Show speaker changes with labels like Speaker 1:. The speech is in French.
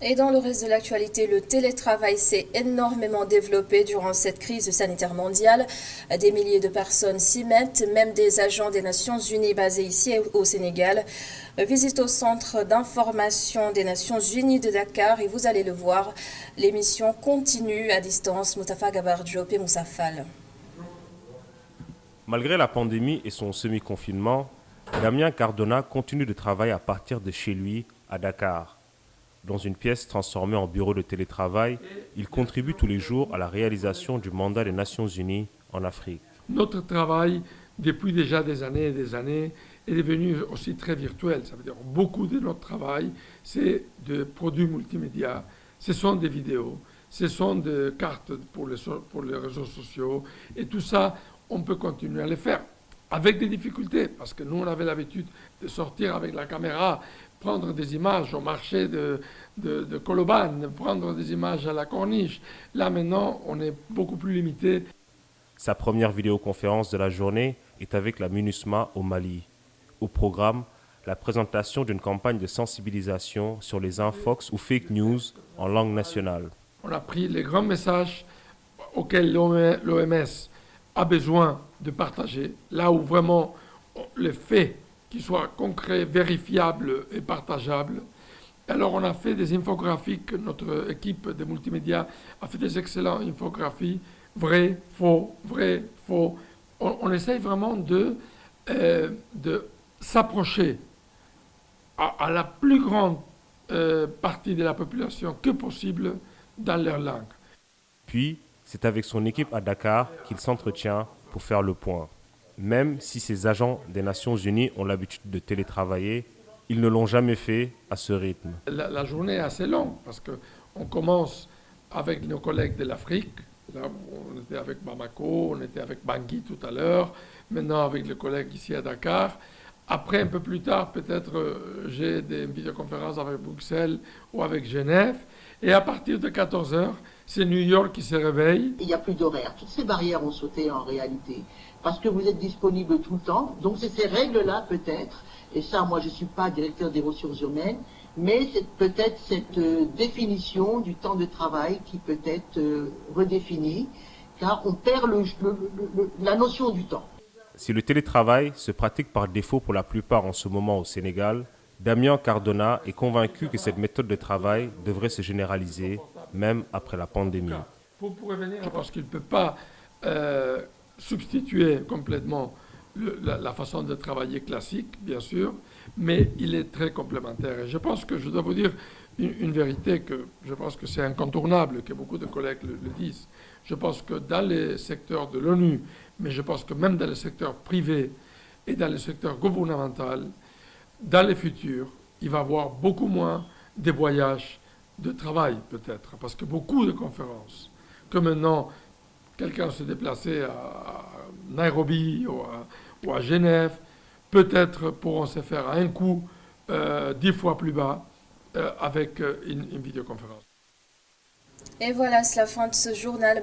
Speaker 1: Et dans le reste de l'actualité, le télétravail s'est énormément développé durant cette crise sanitaire mondiale. Des milliers de personnes s'y mettent, même des agents des Nations Unies basés ici au Sénégal. Visite au centre d'information des Nations Unies de Dakar et vous allez le voir, l'émission continue à distance. Moutafa Gabar Diop et Moussa Fall.
Speaker 2: Malgré la pandémie et son semi-confinement, Damien Cardona continue de travailler à partir de chez lui à Dakar. Dans une pièce transformée en bureau de télétravail, il contribue tous les jours à la réalisation du mandat des Nations Unies en Afrique.
Speaker 3: Notre travail, depuis déjà des années et des années, est devenu aussi très virtuel. Ça veut dire beaucoup de notre travail, c'est de produits multimédia, ce sont des vidéos, ce sont des cartes pour les réseaux sociaux, et tout ça, on peut continuer à le faire. Avec des difficultés, parce que nous, on avait l'habitude de sortir avec la caméra, prendre des images au marché de Colobane, prendre des images à la Corniche. Là, maintenant, on est beaucoup plus limité.
Speaker 2: Sa première vidéoconférence de la journée est avec la MINUSMA au Mali. Au programme, la présentation d'une campagne de sensibilisation sur les infox ou fake news en langue nationale.
Speaker 3: On a pris les grands messages auxquels l'OMS a besoin de partager, là où vraiment les faits qui soient concrets, vérifiables et partageables. Alors on a fait des infographiques, notre équipe de multimédia a fait des excellentes infographies, vrai, faux, vrai, faux. On essaye vraiment de s'approcher à la plus grande partie de la population que possible dans leur langue.
Speaker 2: Puis, c'est avec son équipe à Dakar qu'il s'entretient pour faire le point. Même si ces agents des Nations Unies ont l'habitude de télétravailler, ils ne l'ont jamais fait à ce rythme.
Speaker 3: La journée est assez longue parce qu'on commence avec nos collègues de l'Afrique. Là, on était avec Bamako, on était avec Bangui tout à l'heure, maintenant avec les collègues ici à Dakar. Après, un peu plus tard, peut-être, j'ai des vidéoconférences avec Bruxelles ou avec Genève. Et à partir de 14 heures, c'est New York qui se réveille.
Speaker 4: Il n'y a plus d'horaire. Toutes ces barrières ont sauté en réalité. Parce que vous êtes disponible tout le temps. Donc c'est ces règles-là peut-être. Et ça, moi je ne suis pas directeur des ressources humaines. Mais c'est peut-être cette définition du temps de travail qui peut être redéfinie. Car on perd la notion du temps.
Speaker 2: Si le télétravail se pratique par défaut pour la plupart en ce moment au Sénégal, Damien Cardona est convaincu que cette méthode de travail devrait se généraliser, même après la pandémie.
Speaker 3: Pour revenir, parce qu'il ne peut pas substituer complètement la façon de travailler classique, bien sûr, mais il est très complémentaire. Et je pense que je dois vous dire une vérité que je pense que c'est incontournable, que beaucoup de collègues le disent. Je pense que dans les secteurs de l'ONU, mais je pense que même dans le secteur privé et dans le secteur gouvernemental, dans le futur, il va y avoir beaucoup moins de voyages de travail, peut-être, parce que beaucoup de conférences, que maintenant, quelqu'un se déplacer à Nairobi ou à Genève, peut-être pourront se faire à un coût 10 fois plus bas avec une vidéoconférence.
Speaker 1: Et voilà, c'est la fin de ce journal.